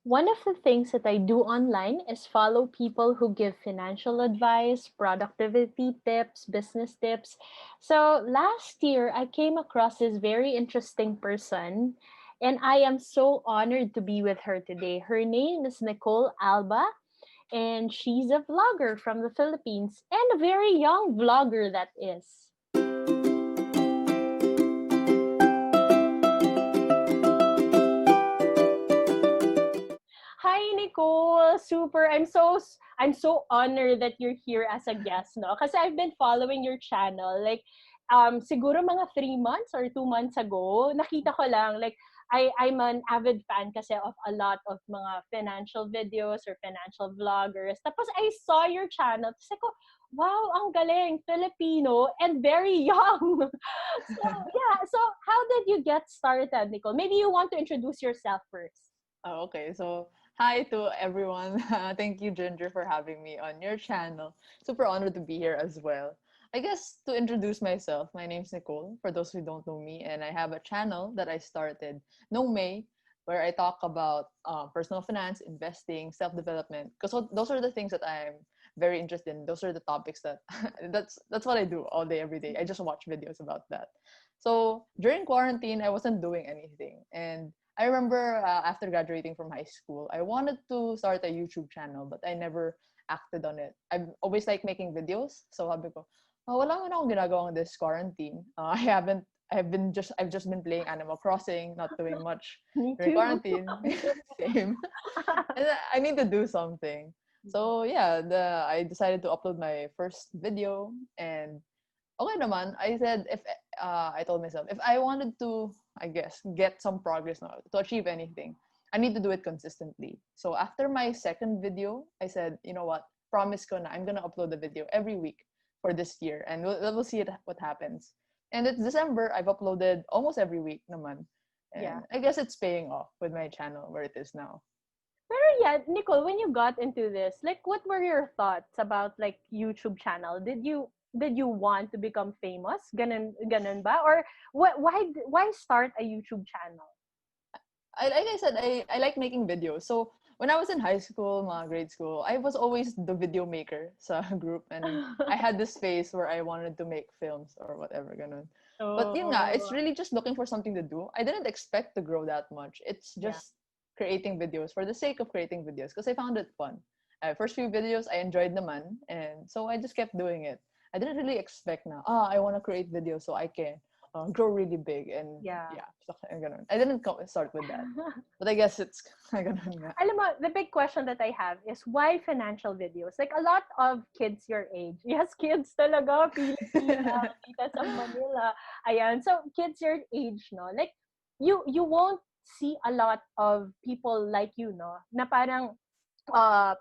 One of the things that I do online is follow people who give financial advice, productivity tips, business tips. So last year, I came across this very interesting person, and I am so honored to be with her today. Her name is Nicole Alba, and she's a vlogger from the Philippines, and a very young vlogger that is. Hi Nicole, super. I'm so honored that you're here as a guest, no? Kasi I've been following your channel like siguro mga 3 months or 2 months ago. Nakita ko lang like I'm an avid fan kasi of a lot of mga financial videos or financial vloggers. Tapos I saw your channel. Tapos ako, wow, ang galing, Filipino and very young. So, yeah. So, how did you get started, Nicole? Maybe you want to introduce yourself first. Oh, okay. So, hi to everyone. Thank you, Ginger, for having me on your channel. Super honored to be here as well. I guess to introduce myself, my name's Nicole, for those who don't know me, and I have a channel that I started no May, where I talk about personal finance, investing, self-development, because those are the things that I'm very interested in. Those are the topics that that's what I do all day, every day. I just watch videos about that. So during quarantine, I wasn't doing anything, and I remember after graduating from high school, I wanted to start a YouTube channel, but I never acted on it. I've always liked making videos, so sabi ko, oh, wala man akong ginagawang this quarantine. I've just been playing Animal Crossing, not doing much Me during too. quarantine. Same. And I need to do something. So yeah, I decided to upload my first video, and okay naman. I told myself if I wanted to, I guess, get some progress now to achieve anything, I need to do it consistently. So after my second video, I said, you know what, promise ko na I'm gonna upload the video every week for this year, and we'll see what happens. And it's December. I've uploaded almost every week naman, Yeah. and I guess it's paying off with my channel where it is now. Pero yeah, Nicole, when you got into this, like what were your thoughts about like YouTube channel? Did you want to become famous? Ganun ba? Or why start a YouTube channel? Like I said, I like making videos. So when I was in high school, mga grade school, I was always the video maker sa group, and I had this phase where I wanted to make films or whatever, ganun. But yun nga, it's Oh, really just looking for something to do. I didn't expect to grow that much. It's yeah. just creating videos for the sake of creating videos because I found it fun. First few videos, I enjoyed naman, and so I just kept doing it. I didn't really expect na, I want to create videos so I can grow really big, and Yeah. yeah, so, ganun. I didn't start with that. But I guess it's ganun nga. Alam mo, the big question that I have is why financial videos? Like a lot of kids your age. Yes, kids talaga, Pilipina, kita sa Manila. Ayan. So, kids your age, no? Like, you won't see a lot of people like you, no? Na parang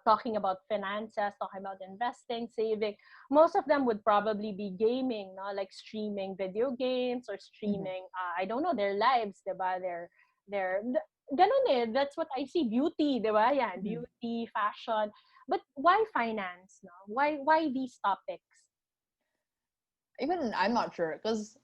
talking about finances, talking about investing, saving. Most of them would probably be gaming, no? Like streaming video games or Mhm. streaming, I don't know, their lives, diba? Their ganun eh. That's what I see. Beauty, diba? Yan, Mhm. beauty, fashion. But why finance, no? Why these topics? Even I'm not sure because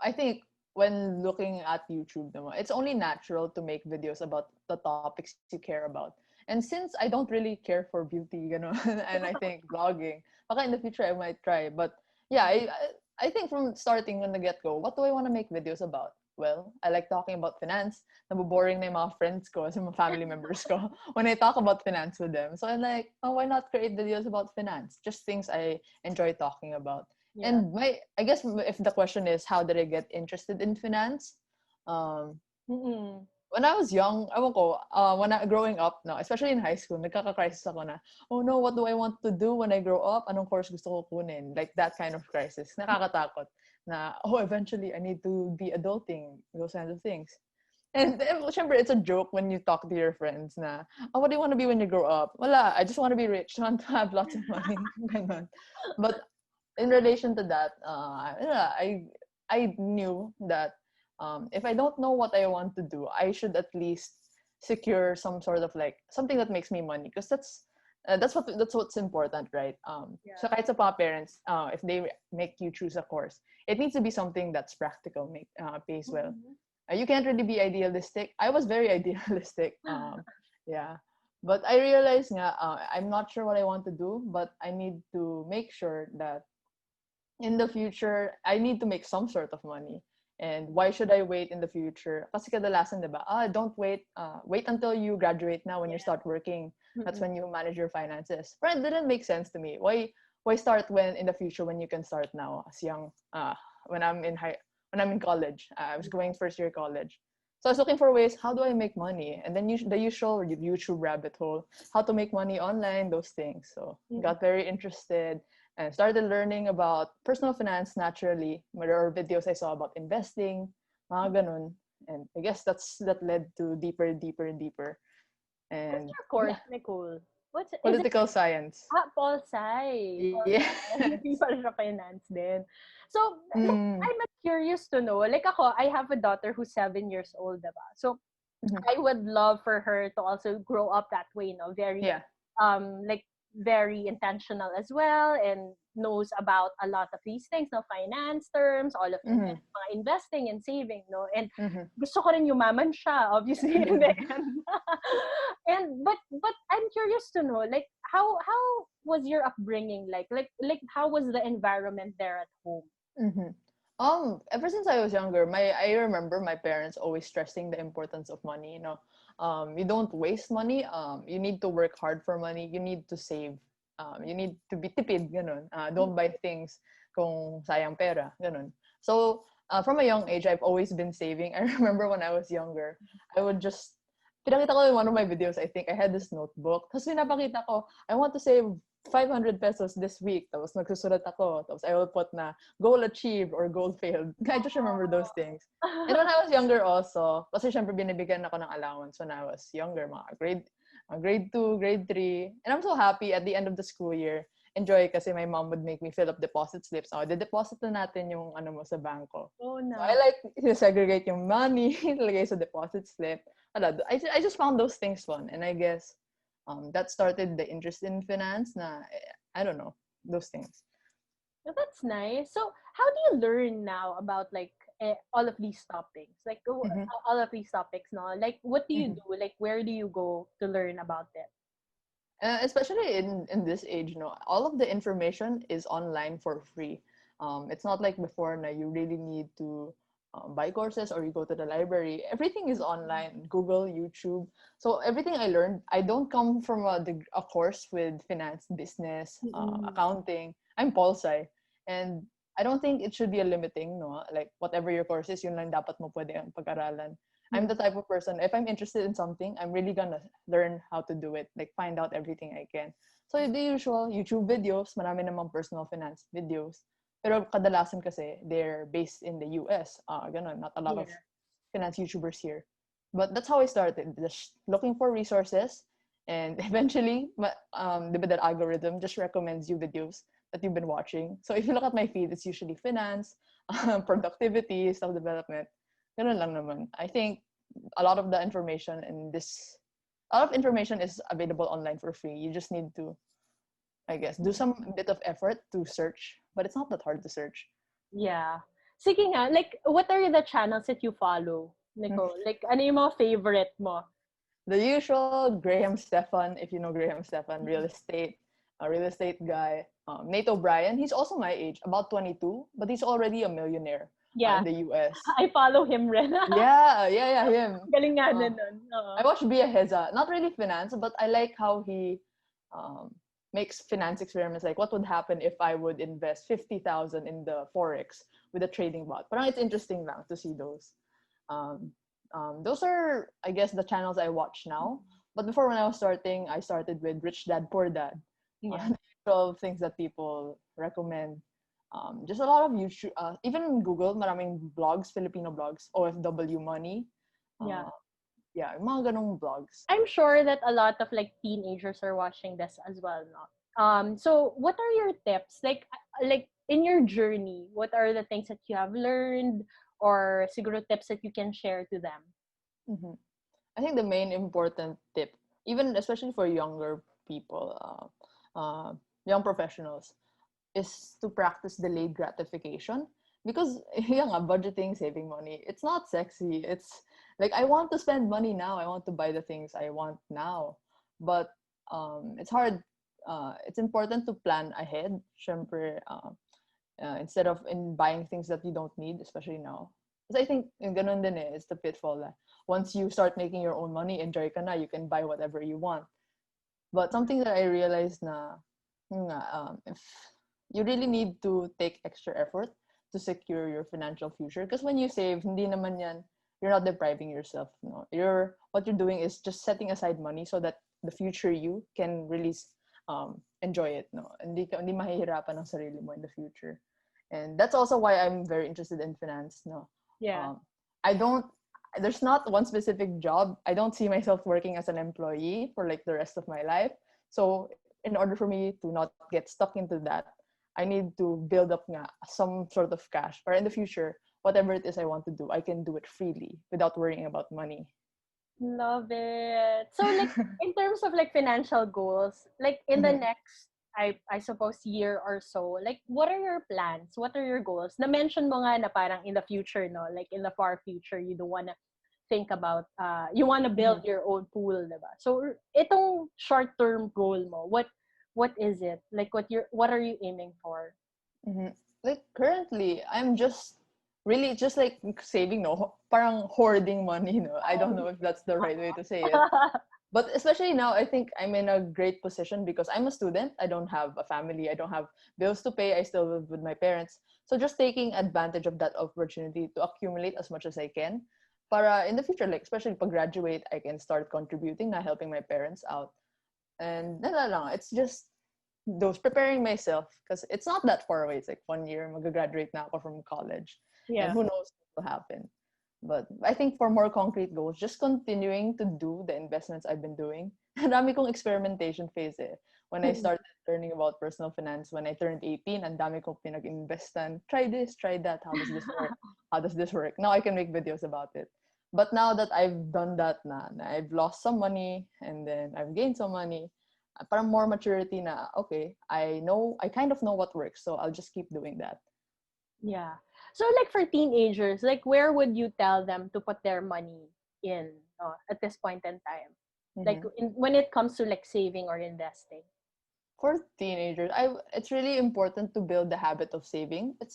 I think when looking at YouTube, naman, it's only natural to make videos about the topics you care about. And since I don't really care for beauty, you know, and I think vlogging, baka in the future I might try. But yeah, I think from starting when the get go, what do I want to make videos about? Well, I like talking about finance. Naboboring na yung mga friends ko, sa mga family members ko when I talk about finance with them. So I'm like, oh, why not create videos about finance? Just things I enjoy talking about. Yeah. And I guess if the question is how did I get interested in finance, um, Mm-mm. when I was young, ewan ko, growing up, no, especially in high school, nagkaka-crisis ako na, oh no, what do I want to do when I grow up? Anong course gusto ko kunin? Like that kind of crisis. Nakakatakot na, oh, eventually I need to be adulting, those kinds of things. And syempre, it's a joke when you talk to your friends na, oh, what do you want to be when you grow up? Wala, I just want to be rich. I want to have lots of money. Ganon. But in relation to that, yeah, I knew that if I don't know what I want to do, I should at least secure some sort of like something that makes me money because that's what's important, right? Yeah. So kahit sa mga parents, if they make you choose a course, it needs to be something that's practical, pays well. Mhm. You can't really be idealistic. I was very idealistic. Yeah. But I realized nga, I'm not sure what I want to do, but I need to make sure that in the future, I need to make some sort of money. And why should I wait in the future? Kasi kadalasan, diba? Don't wait. Wait until you graduate now when you Yeah. start working. That's Mm-mm. when you manage your finances. But it didn't make sense to me. Why start when in the future when you can start now as young? When I'm in when I'm in college, I was going first year college. So I was looking for ways. How do I make money? And then the usual YouTube rabbit hole. How to make money online? Those things. So Mm-mm. got very interested and started learning about personal finance naturally. There are videos I saw about investing, mga ganun. And I guess that led to deeper, deeper, and deeper. What's And your course, yeah, Nicole? Is it political science. Pol Sci. Pol Yeah. Sci. Hindi pala siya finance din. So, like, Mm, I'm curious to know, like ako, I have a daughter who's 7 years old, diba? So, mhm. I would love for her to also grow up that way, very Yeah. like very intentional as well and knows about a lot of these things, finance terms, all of Mm-hmm. mga investing and saving, and Mm-hmm. gusto ko rin yumaman siya, obviously, in the end. And but I'm curious to know, like, how was your upbringing like how was the environment there at home? Mm-hmm. Ever since I was younger, I remember my parents always stressing the importance of money. You don't waste money. You need to work hard for money. You need to save. You need to be tipid, ganun. Don't buy things kung sayang pera, ganun. So, from a young age, I've always been saving. I remember when I was younger, I would just pinakita ko in one of my videos, I think I had this notebook. Tapos pinapakita ko, I want to save 500 pesos this week. Tapos nagsusulat ako. Tapos I will put na goal achieved or goal failed. I just remember those things. And when I was younger also, kasi syempre binibigyan ako ng allowance when I was younger, grade 2, grade 3. And I'm so happy at the end of the school year. Enjoy kasi my mom would make me fill up deposit slips. De-deposit na natin yung ano mo sa bangko. Oh So I no. like to segregate yung money, ilagay sa deposit slip. I just found those things fun. And I guess that started the interest in finance na, I don't know, those things. Well, that's nice. So, how do you learn now about like all of these topics? Like Mm-hmm. all of these topics, no? Like, what do you Mm-hmm. do? Like, where do you go to learn about it? Especially in this age, all of the information is online for free. It's not like before na you really need to buy courses or you go to the library. Everything is online, Google, YouTube. So everything I learned, I don't come from a course with finance, business, Mm-mm. accounting. I'm pol sci, and I don't think it should be a limiting, no? Like whatever your course is, yun lang dapat mo pwede ang pag-aralan. I'm the type of person, if I'm interested in something, I'm really gonna learn how to do it, like find out everything I can. So the usual YouTube videos, marami namang personal finance videos. Pero kadalasan kasi, they're based in the US. Ganun, not a lot of Yeah. finance YouTubers here. But that's how I started, just looking for resources. And eventually, di ba that algorithm just recommends you videos that you've been watching. So if you look at my feed, it's usually finance, productivity, self-development. Ganun lang naman. I think a lot of the information in this, a lot of information is available online for free. You just need to, I guess, do some bit of effort to search, but it's not that hard to search. Yeah. Sige nga, like, what are the channels that you follow, Nicole? Like, ano yung mga favorite mo? The usual Graham Stefan, if you know Graham Stefan, a real estate guy. Nate O'Brien, he's also my age, about 22, but he's already a millionaire Yeah, in the US. I follow him rin. Yeah, him. Galing nga Uh, na nun. Oo. I watched Bia Heza. Not really finance, but I like how he um, makes finance experiments. Like, what would happen if I would invest 50,000 in the forex with a trading bot? Parang it's interesting lang to see those. Um, those are, I guess, the channels I watch now. But before, when I was starting, I started with Rich Dad Poor Dad. Yeah. Of things that people recommend. Just a lot of YouTube, even Google, maraming blogs, Filipino blogs, OFW Money. Yeah. Yeah, mga ganong blogs. I'm sure that a lot of like teenagers are watching this as well, no? So what are your tips? Like in your journey, what are the things that you have learned or siguro tips that you can share to them? Mm-hmm. I think the main important tip, even especially for younger people, young professionals, is to practice delayed gratification. Because yeah, nga, budgeting, saving money, it's not sexy. Like, I want to spend money now. I want to buy the things I want now. But it's hard. It's important to plan ahead. Syempre, instead of in buying things that you don't need, especially now. Because I think yung ganun din eh, it's the pitfall. Once you start making your own money, enjoy ka na, you can buy whatever you want. But something that I realized na, if you really need to take extra effort to secure your financial future. Because when you save, hindi naman yan, you're not depriving yourself. No, what you're doing is just setting aside money so that the future you can really enjoy it. No, hindi mahihirapan ang sarili mo in the future. And that's also why I'm very interested in finance. No, Yeah. I don't. There's not one specific job. I don't see myself working as an employee for like the rest of my life. So in order for me to not get stuck into that, I need to build up nga some sort of cash. Or in the future, whatever it is I want to do, I can do it freely without worrying about money. Love it. So like in terms of like financial goals, like in the Mhm. next I suppose year or so, like what are your plans? What are your goals? Na-mention mo nga na parang in the future, no? Like in the far future, you don't wanna think about you wanna build Mhm. your own pool, diba? So itong short-term goal mo, what is it? Like what are you aiming for? Mhm. Like currently, I'm just really just like saving, no, parang hoarding money, no. I don't know if that's the right way to say it. But especially now, I think I'm in a great position because I'm a student. I don't have a family. I don't have bills to pay. I still live with my parents. So just taking advantage of that opportunity to accumulate as much as I can. Para in the future, like especially pag graduate, I can start contributing na helping my parents out. And lang, it's just those preparing myself because it's not that far away. It's like 1 year, mag-graduate na ako from college. And Yeah. who knows what will happen. But I think for more concrete goals, just continuing to do the investments I've been doing. Ang dami kong experimentation phase eh. When I started learning about personal finance, when I turned 18, ang dami kong pinag-investan. Try this, try that. How does this work? How does this work? Now I can make videos about it. But now that I've done that na I've lost some money and then I've gained some money, parang more maturity na, okay, I kind of know what works, so I'll just keep doing that. Yeah. So like for teenagers, like where would you tell them to put their money in at this point in time? Like Mm-hmm. when it comes to like saving or investing. For teenagers, it's really important to build the habit of saving. It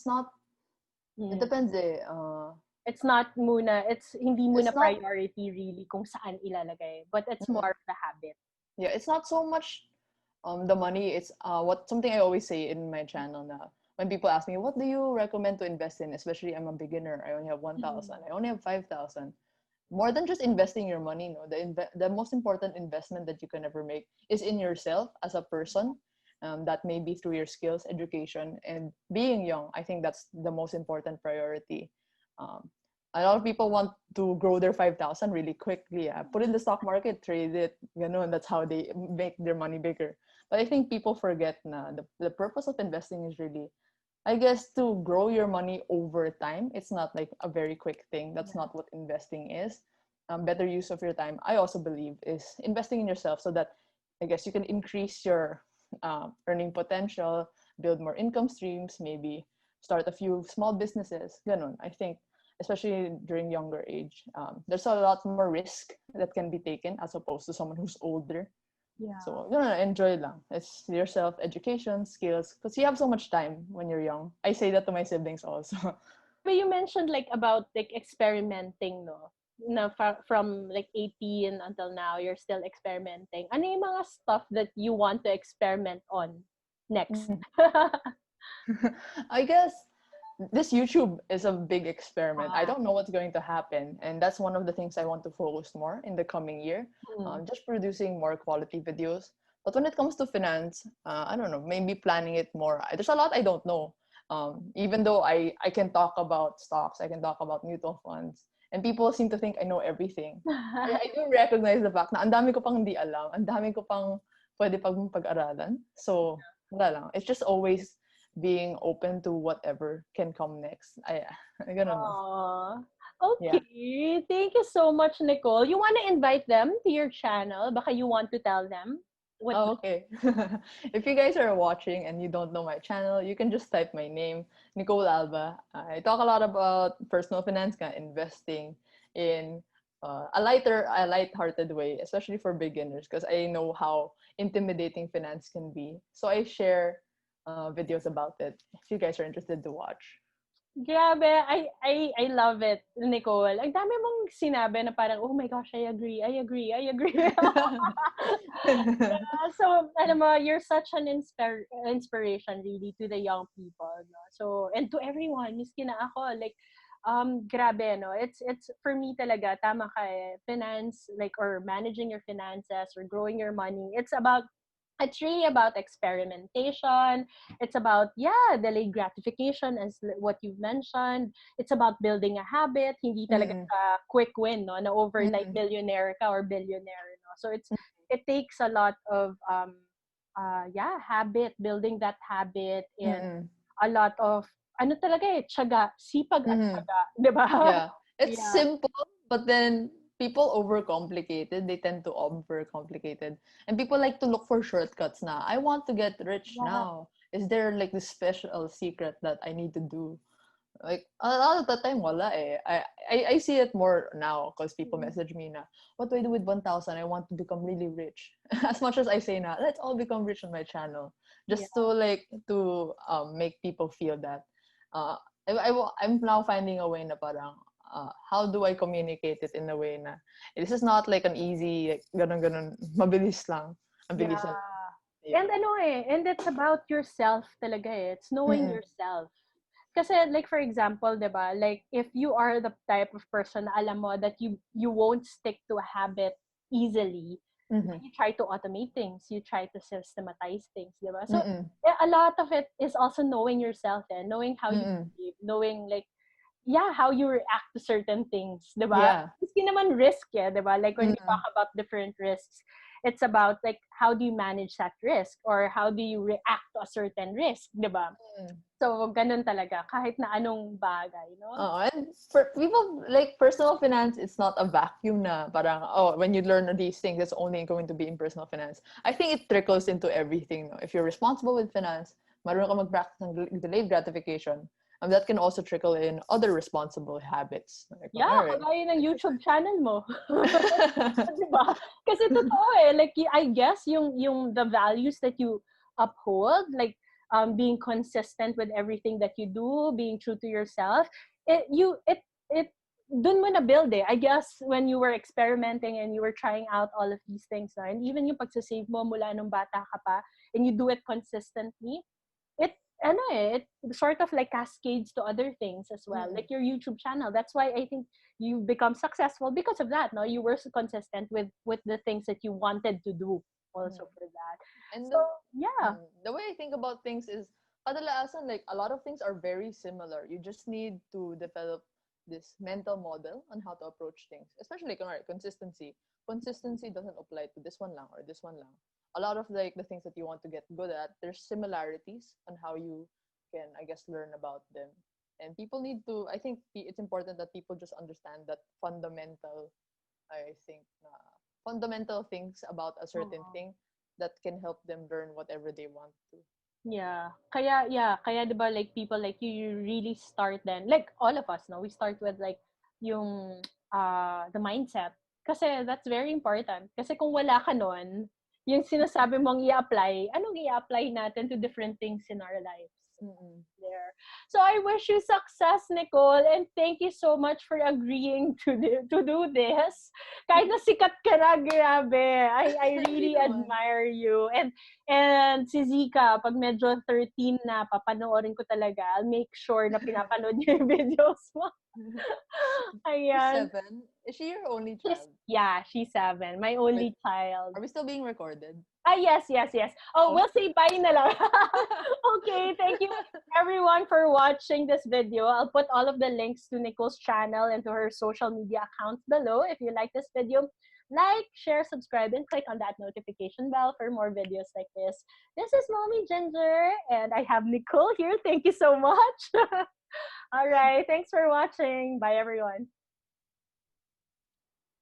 Mm. depends eh. It's hindi It's muna not, priority really kung saan ilalagay, but it's mm, more of the habit. yeah, it's not so much the money. It's what something I always say in my channel now. When people ask me, what do you recommend to invest in? Especially I'm a beginner. I only have 1,000. I only have 5,000. More than just investing your money, no, the most important investment that you can ever make is in yourself as a person. That may be through your skills, education, and being young. I think that's the most important priority. Um, a lot of people want to grow their 5,000 really quickly. Put in the stock market, trade it, and that's how they make their money bigger. But I think people forget na the purpose of investing is really, I guess, to grow your money over time. It's not like a very quick thing. That's Yeah. not what investing is. Better use of your time, I also believe, is investing in yourself so that I guess you can increase your earning potential, build more income streams, maybe start a few small businesses. Ganon. I think, especially during younger age, there's a lot more risk that can be taken as opposed to someone who's older. Yeah. So, enjoy lang. It's yourself, education, skills, because you have so much time when you're young. I say that to my siblings also. But you mentioned like about like experimenting, no? Na from like 18 until now, you're still experimenting. Ano yung mga stuff that you want to experiment on next? I guess this YouTube is a big experiment. I Ah, don't know what's going to happen, and that's one of the things I want to focus more in the coming year. mm. Just producing more quality videos. But when it comes to finance, I don't know, maybe planning it more. There's a lot I don't know. Even though I can talk about stocks, I can talk about mutual funds, and people seem to think I know everything. I do recognize the fact na ang dami ko pang hindi alam, ang dami ko pang pwede pag-aralan. So, wala lang. It's just always being open to whatever can come next. I don't know. Aw. Yeah. Okay. Thank you so much, Nicole. You want to invite them to your channel? Baka you want to tell them what Oh, okay. If you guys are watching and you don't know my channel, you can just type my name, Nicole Alba. I talk a lot about personal finance, investing in a light-hearted way, especially for beginners, because I know how intimidating finance can be. So I share videos about it if you guys are interested to watch. Grabe, I love it, Nicole. Ang dami mong sinabi na parang, oh my gosh, I agree. Yeah, so, alam mo, you're such an inspiration really to the young people, no? So, and to everyone, miski na ako, like, grabe, no? It's, for me talaga, tama ka eh, finance, like, or managing your finances or growing your money, it's really about experimentation. It's about, yeah, delayed gratification, as what you've mentioned. It's about building a habit. Hindi talaga Mm-mm. quick win, no? Na overnight Mm-mm. millionaire ka or billionaire, no? So it takes a lot of, yeah, habit, building that habit, and Mm-mm. a lot of, ano talaga eh, tiyaga, sipag at Mm-hmm. tiyaga, di ba? Yeah. It's Yeah. simple, but then people overcomplicate it. They tend to overcomplicate it. And people like to look for shortcuts now. I want to get rich Yeah. now. Is there like this special secret that I need to do? Like a lot of the time, wala eh. I see it more now because people message me na, what do I do with 1,000? I want to become really rich. As much as I say na, let's all become rich on my channel. Yeah. Just to make people feel that. Uh, I'm now finding a way na parang, how do I communicate it in a way na, this is not like an easy, like, ganun, mabilis lang. Yeah. Mabilis lang. And Yeah. ano eh, and it's about yourself talaga eh. It's knowing Mm-mm. yourself. Kasi like for example, 'di ba? Like if you are the type of person na alam mo that you won't stick to a habit easily, Mm-hmm. you try to automate things, you try to systematize things, 'di ba? So Mm-mm. a lot of it is also knowing yourself and knowing how you Mm-mm. behave, knowing like yeah, how you react to certain things, 'di ba? Yeah. Maski naman risk eh, 'di ba? Like when we Mm-mm. talk about different risks, it's about like how do you manage that risk or how do you react to a certain risk, 'di ba? So ganun talaga kahit na anong bagay, no? Oh, and for people like personal finance, it's not a vacuum na parang, oh, when you learn these things, it's only going to be in personal finance. I think it trickles into everything. No? If you're responsible with finance, marunong ka mag-practice ng delayed gratification, and that can also trickle in other responsible habits. Like, Yeah, kunwari, kagaya ng YouTube exercise. channel mo. 'Di ba? Kasi totoo eh, like I guess yung the values that you uphold, like being consistent with everything that you do, being true to yourself, it dun mo na build eh. I guess when you were experimenting and you were trying out all of these things, no? And even yung pagsasave mo mula nung bata ka pa, and you do it consistently, it ano eh, it sort of like cascades to other things as well, Mm-mm. like your YouTube channel. That's why I think you become successful because of that. No, you were so consistent with the things that you wanted to do also for that. And So yeah. the way I think about things is, kadalasan, like a lot of things are very similar. You just need to develop this mental model on how to approach things. Especially like consistency. Consistency doesn't apply to this one lang or this one lang. A lot of like the things that you want to get good at, there's similarities on how you can, I guess, learn about them. And people need to, I think it's important that people just understand that I think, fundamental things about a certain Oo. thing that can help them learn whatever they want to. Kaya 'di ba like people like you really start then like all of us no we start with like yung the mindset kasi that's very important kasi kung wala ka nun yung sinasabi mong i-apply anong i-apply natin to different things in our lives Mm-mm. there. So I wish you success, Nicole, and thank you so much for agreeing to do this. Kahit na sikat ka na, grabe. I Hindi really naman. admire you. And si Zika, pag medyo 13 na, papanoorin ko talaga. I'll make sure na pinapanood niyo yung videos mo. She's Ayan. 7. Is she your only child? She's 7. My Wait, only child. are we still being recorded? Yes. Oh, Oh. we'll say bye na lang. Okay, thank you everyone for watching this video. I'll put all of the links to Nicole's channel and to her social media accounts below. If you like this video, like, share, subscribe, and click on that notification bell for more videos like this. This is Mommy Ginger, and I have Nicole here. Thank you so much. All right, thanks for watching. Bye, everyone.